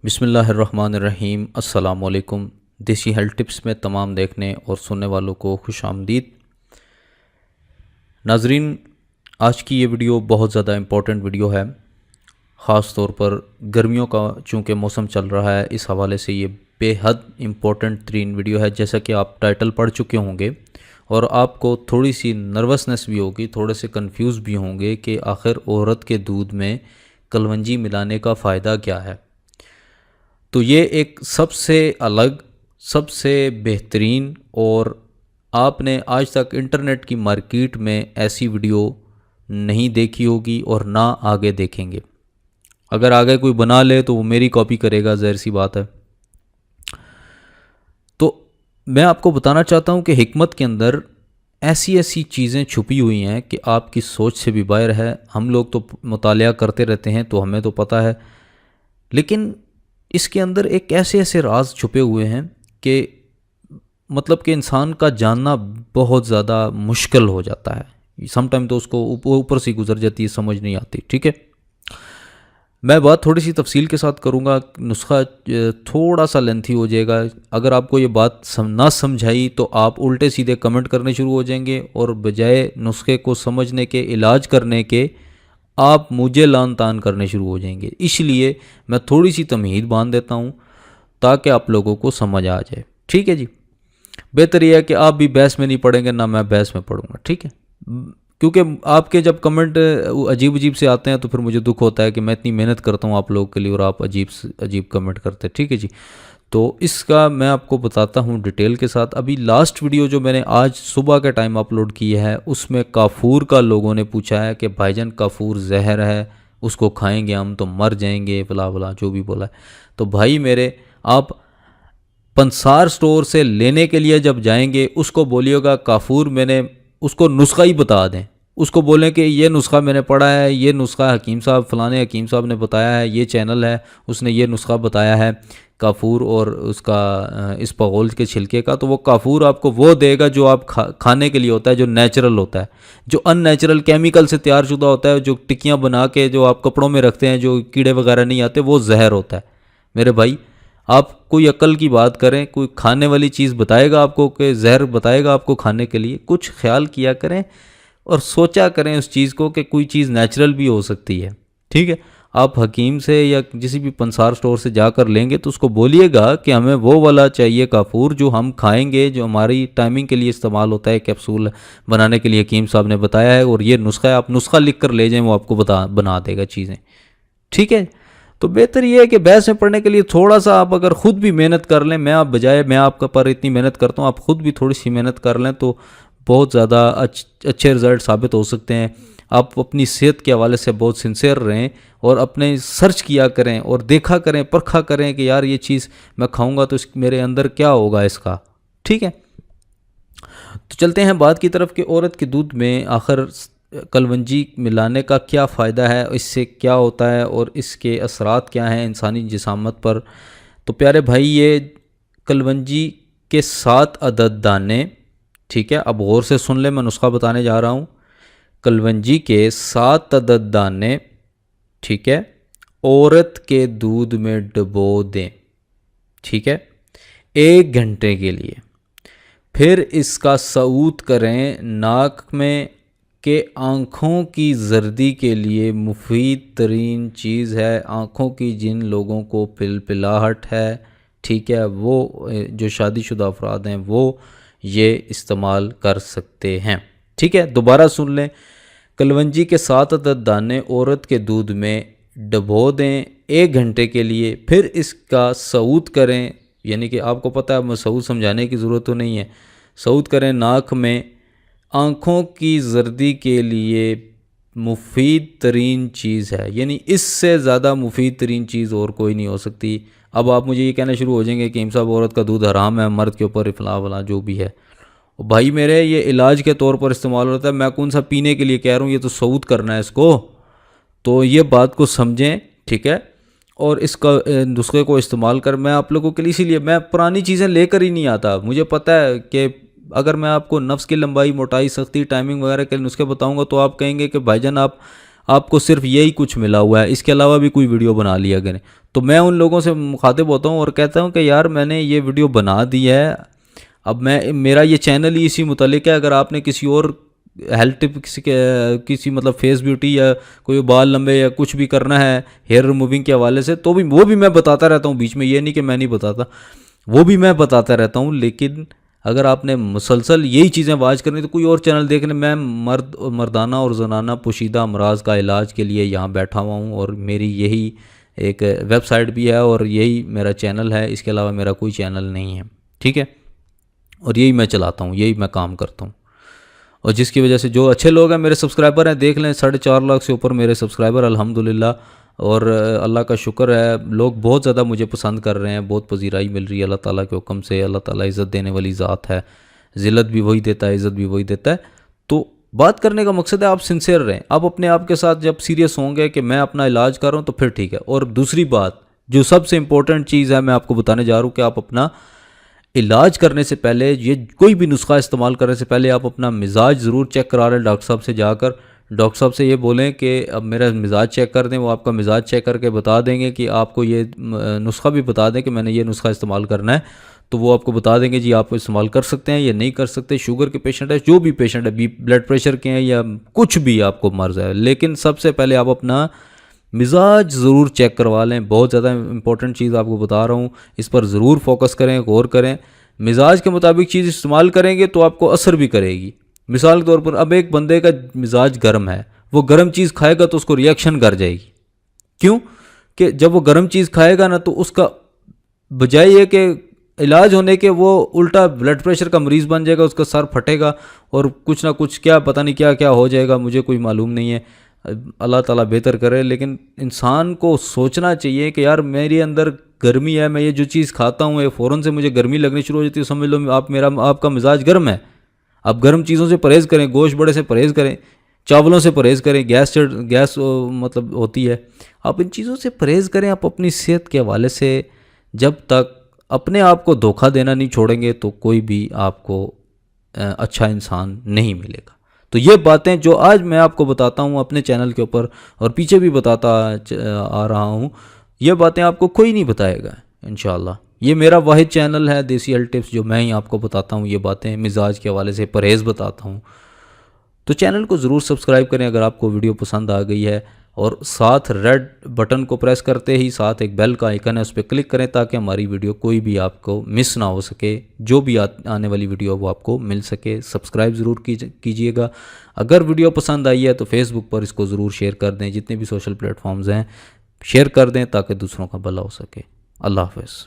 بسم اللہ الرحمن الرحیم۔ السلام علیکم۔ دیسی ہیلتھ ٹپس میں تمام دیکھنے اور سننے والوں کو خوش آمدید۔ ناظرین، آج کی یہ ویڈیو بہت زیادہ امپورٹنٹ ویڈیو ہے، خاص طور پر گرمیوں کا چونکہ موسم چل رہا ہے، اس حوالے سے یہ بے حد امپورٹنٹ ترین ویڈیو ہے۔ جیسا کہ آپ ٹائٹل پڑھ چکے ہوں گے اور آپ کو تھوڑی سی نروسنس بھی ہوگی، تھوڑے سے کنفیوز بھی ہوں گے کہ آخر عورت کے دودھ میں کلونجی ملانے کا فائدہ کیا ہے۔ تو یہ ایک سب سے الگ، سب سے بہترین، اور آپ نے آج تک انٹرنیٹ کی مارکیٹ میں ایسی ویڈیو نہیں دیکھی ہوگی اور نہ آگے دیکھیں گے۔ اگر آگے کوئی بنا لے تو وہ میری کاپی کرے گا، ظاہر سی بات ہے۔ تو میں آپ کو بتانا چاہتا ہوں کہ حکمت کے اندر ایسی چیزیں چھپی ہوئی ہیں کہ آپ کی سوچ سے بھی باہر ہے۔ ہم لوگ تو مطالعہ کرتے رہتے ہیں تو ہمیں تو پتہ ہے، لیکن اس کے اندر ایک ایسے راز چھپے ہوئے ہیں کہ مطلب کہ انسان کا جاننا بہت زیادہ مشکل ہو جاتا ہے۔ سم ٹائم تو اس کو اوپر سے گزر جاتی ہے، سمجھ نہیں آتی۔ ٹھیک ہے، میں بات تھوڑی سی تفصیل کے ساتھ کروں گا، نسخہ تھوڑا سا لینتھی ہو جائے گا۔ اگر آپ کو یہ بات نہ سمجھائی تو آپ الٹے سیدھے کمنٹ کرنے شروع ہو جائیں گے، اور بجائے نسخے کو سمجھنے کے، علاج کرنے کے، آپ مجھے لان تان کرنے شروع ہو جائیں گے۔ اس لیے میں تھوڑی سی تمہید باندھ دیتا ہوں تاکہ آپ لوگوں کو سمجھ آ جائے۔ ٹھیک ہے جی، بہتر یہ ہے کہ آپ بھی بحث میں نہیں پڑھیں گے، نہ میں بحث میں پڑھوں گا۔ ٹھیک ہے، کیونکہ آپ کے جب کمنٹ عجیب سے آتے ہیں تو پھر مجھے دکھ ہوتا ہے کہ میں اتنی محنت کرتا ہوں آپ لوگوں کے لیے اور آپ عجیب کمنٹ کرتے ہیں۔ ٹھیک ہے جی، تو اس کا میں آپ کو بتاتا ہوں ڈیٹیل کے ساتھ۔ ابھی لاسٹ ویڈیو جو میں نے آج صبح کے ٹائم اپلوڈ کی ہے، اس میں کافور کا لوگوں نے پوچھا ہے کہ بھائی جان کافور زہر ہے، اس کو کھائیں گے ہم تو مر جائیں گے، بلا بلا جو بھی بولا ہے۔ تو بھائی میرے، آپ پنسار سٹور سے لینے کے لیے جب جائیں گے، اس کو بولیے گا کافور، میں نے اس کو نسخہ ہی بتا دیں، اس کو بولیں کہ یہ نسخہ میں نے پڑھا ہے، یہ نسخہ حکیم صاحب، فلانے حکیم صاحب نے بتایا ہے، یہ چینل ہے اس نے یہ نسخہ بتایا ہے کافور اور اس کا اس پغول کے چھلکے کا، تو وہ کافور آپ کو وہ دے گا جو آپ کھانے کے لیے ہوتا ہے، جو نیچرل ہوتا ہے۔ جو ان نیچرل کیمیکل سے تیار شدہ ہوتا ہے، جو ٹکیاں بنا کے جو آپ کپڑوں میں رکھتے ہیں، جو کیڑے وغیرہ نہیں آتے، وہ زہر ہوتا ہے۔ میرے بھائی، آپ کوئی عقل کی بات کریں، کوئی کھانے والی چیز بتائے گا آپ کو کہ زہر بتائے گا آپ کو کھانے کے لیے، کچھ خیال کیا کریں اور سوچا کریں اس چیز کو کہ کوئی چیز نیچرل بھی ہو سکتی ہے۔ ٹھیک ہے، آپ حکیم سے یا کسی بھی پنسار سٹور سے جا کر لیں گے تو اس کو بولیے گا کہ ہمیں وہ والا چاہیے کافور جو ہم کھائیں گے، جو ہماری ٹائمنگ کے لیے استعمال ہوتا ہے، کیپسول بنانے کے لیے حکیم صاحب نے بتایا ہے، اور یہ نسخہ ہے، آپ نسخہ لکھ کر لے جائیں، وہ آپ کو بنا دے گا چیزیں۔ ٹھیک ہے، تو بہتر یہ ہے کہ بحث میں پڑھنے کے لیے تھوڑا سا آپ اگر خود بھی محنت کر لیں، میں آپ کا پر اتنی محنت کرتا ہوں، آپ خود بھی تھوڑی سی محنت کر لیں تو بہت زیادہ اچھے رزلٹ ثابت ہو سکتے ہیں۔ آپ اپنی صحت کے حوالے سے بہت سنسیئر رہیں اور اپنے سرچ کیا کریں اور دیکھا کریں، پرکھا کریں کہ یار یہ چیز میں کھاؤں گا تو میرے اندر کیا ہوگا اس کا۔ ٹھیک ہے، تو چلتے ہیں بات کی طرف کہ عورت کے دودھ میں آخر کلونجی ملانے کا کیا فائدہ ہے، اس سے کیا ہوتا ہے اور اس کے اثرات کیا ہیں انسانی جسامت پر۔ تو پیارے بھائی، یہ کلونجی کے 7 عدد دانے، ٹھیک ہے، اب غور سے سن لیں، میں نسخہ بتانے جا رہا ہوں۔ کلونجی کے 7 عدد دانے، ٹھیک ہے، عورت کے دودھ میں ڈبو دیں، ٹھیک ہے، 1 گھنٹے کے لیے۔ پھر اس کا سعود کریں ناک میں، کہ آنکھوں کی زردی کے لیے مفید ترین چیز ہے۔ آنکھوں کی جن لوگوں کو پلپلاہٹ ہے، ٹھیک ہے، وہ جو شادی شدہ افراد ہیں وہ یہ استعمال کر سکتے ہیں۔ ٹھیک ہے، دوبارہ سن لیں، کلونجی کے 7 عدد دانے عورت کے دودھ میں ڈبو دیں 1 گھنٹے کے لیے، پھر اس کا سعود کریں، یعنی کہ آپ کو پتہ ہے، میں سعود سمجھانے کی ضرورت تو نہیں ہے، سعود کریں ناک میں۔ آنکھوں کی زردی کے لیے مفید ترین چیز ہے، یعنی اس سے زیادہ مفید ترین چیز اور کوئی نہیں ہو سکتی۔ اب آپ مجھے یہ کہنا شروع ہو جائیں گے کہ صاحب عورت کا دودھ حرام ہے، مرد کے اوپر فلاں فلاں جو بھی ہے۔ بھائی میرے، یہ علاج کے طور پر استعمال ہوتا ہے، میں کون سا پینے کے لیے کہہ رہا ہوں، یہ تو سعود کرنا ہے اس کو، تو یہ بات کو سمجھیں۔ ٹھیک ہے، اور اس کا نسخے کو استعمال کر، میں آپ لوگوں کے لیے اسی لیے میں پرانی چیزیں لے کر ہی نہیں آتا۔ مجھے پتہ ہے کہ اگر میں آپ کو نفس کی لمبائی، موٹائی، سختی، ٹائمنگ وغیرہ کے نسخے بتاؤں گا تو آپ کہیں گے کہ بھائی جان آپ کو صرف یہی کچھ ملا ہوا ہے، اس کے علاوہ بھی کوئی ویڈیو بنا لیا کریں. تو میں ان لوگوں سے مخاطب ہوتا ہوں اور کہتا ہوں کہ یار میں نے یہ ویڈیو بنا دی ہے، اب میرا یہ چینل ہی اسی متعلق ہے. اگر آپ نے کسی اور ہیلتھ ٹپ کسی مطلب فیس بیوٹی یا کوئی بال لمبے یا کچھ بھی کرنا ہے ہیئر ریموونگ کے حوالے سے، تو بھی وہ بھی میں بتاتا رہتا ہوں بیچ میں، یہ نہیں کہ میں نہیں بتاتا، وہ بھی میں بتاتا رہتا ہوں. لیکن اگر آپ نے مسلسل یہی چیزیں واچ کرنی تو کوئی اور چینل دیکھ لیں. میں مردانہ اور زنانہ پوشیدہ امراض کا علاج کے لیے یہاں بیٹھا ہوا ہوں، اور میری یہی ایک ویب سائٹ بھی ہے اور یہی میرا چینل ہے، اس کے علاوہ میرا کوئی چینل نہیں ہے. ٹھیک ہے، اور یہی میں چلاتا ہوں، یہی میں کام کرتا ہوں. اور جس کی وجہ سے جو اچھے لوگ ہیں میرے سبسکرائبر ہیں، دیکھ لیں 4.5 لاکھ سے اوپر میرے سبسکرائبر الحمدللہ. اور اللہ کا شکر ہے، لوگ بہت زیادہ مجھے پسند کر رہے ہیں، بہت پذیرائی مل رہی ہے اللہ تعالیٰ کے حکم سے. اللہ تعالیٰ عزت دینے والی ذات ہے، ذلت بھی وہی دیتا ہے، عزت بھی وہی دیتا ہے. تو بات کرنے کا مقصد ہے آپ سنسیئر رہیں، آپ اپنے آپ کے ساتھ جب سیریس ہوں گے کہ میں اپنا علاج کر رہا ہوں تو پھر ٹھیک ہے. اور دوسری بات جو سب سے امپورٹنٹ چیز ہے میں آپ کو بتانے جا رہا ہوں کہ آپ اپنا علاج کرنے سے پہلے، یہ کوئی بھی نسخہ استعمال کرنے سے پہلے آپ اپنا مزاج ضرور چیک کرا لیں ڈاکٹر صاحب سے جا کر. ڈاکٹر صاحب سے یہ بولیں کہ اب میرا مزاج چیک کر دیں، وہ آپ کا مزاج چیک کر کے بتا دیں گے کہ آپ کو یہ نسخہ بھی بتا دیں کہ میں نے یہ نسخہ استعمال کرنا ہے، تو وہ آپ کو بتا دیں گے جی آپ استعمال کر سکتے ہیں یا نہیں کر سکتے. شوگر کے پیشنٹ ہے، جو بھی پیشنٹ ہے، بلڈ پریشر کے ہیں یا کچھ بھی آپ کو مرض ہے، لیکن سب سے پہلے آپ اپنا مزاج ضرور چیک کروا لیں. بہت زیادہ امپورٹنٹ چیز آپ کو بتا رہا ہوں، اس پر ضرور فوکس کریں، غور کریں. مزاج کے مطابق چیز استعمال کریں گے تو آپ کو اثر بھی کرے گی. مثال کے طور پر اب ایک بندے کا مزاج گرم ہے، وہ گرم چیز کھائے گا تو اس کو ریئیکشن کر جائے گی. کیوں کہ جب وہ گرم چیز کھائے گا نا تو اس کا بجائے یہ کہ علاج ہونے کے وہ الٹا بلڈ پریشر کا مریض بن جائے گا، اس کا سر پھٹے گا اور کچھ نہ کچھ کیا پتہ نہیں کیا کیا ہو جائے گا، مجھے کوئی معلوم نہیں ہے، اللہ تعالیٰ بہتر کرے. لیکن انسان کو سوچنا چاہیے کہ یار میرے اندر گرمی ہے، میں یہ جو چیز کھاتا ہوں یہ فوراً سے مجھے گرمی لگنی شروع ہو جاتی ہے، سمجھ لو آپ کا مزاج گرم ہے. آپ گرم چیزوں سے پرہیز کریں، گوشت بڑے سے پرہیز کریں، چاولوں سے پرہیز کریں، گیس مطلب ہوتی ہے، آپ ان چیزوں سے پرہیز کریں. آپ اپنی صحت کے حوالے سے جب تک اپنے آپ کو دھوکہ دینا نہیں چھوڑیں گے تو کوئی بھی آپ کو اچھا انسان نہیں ملے گا. تو یہ باتیں جو آج میں آپ کو بتاتا ہوں اپنے چینل کے اوپر اور پیچھے بھی بتاتا آ رہا ہوں، یہ باتیں آپ کو کوئی نہیں بتائے گا انشاءاللہ. یہ میرا واحد چینل ہے دیسی ہیلتھ ٹپس، جو میں ہی آپ کو بتاتا ہوں یہ باتیں، مزاج کے حوالے سے پرہیز بتاتا ہوں. تو چینل کو ضرور سبسکرائب کریں اگر آپ کو ویڈیو پسند آ گئی ہے، اور ساتھ ریڈ بٹن کو پریس کرتے ہی ساتھ ایک بیل کا آئیکن ہے، اس پہ کلک کریں تاکہ ہماری ویڈیو کوئی بھی آپ کو مس نہ ہو سکے، جو بھی آنے والی ویڈیو وہ آپ کو مل سکے. سبسکرائب ضرور کیجئے گا. اگر ویڈیو پسند آئی ہے تو فیس بک پر اس کو ضرور شیئر کر دیں، جتنے بھی سوشل پلیٹ فارمز ہیں شیئر کر دیں تاکہ دوسروں کا بھلا ہو سکے. اللہ حافظ.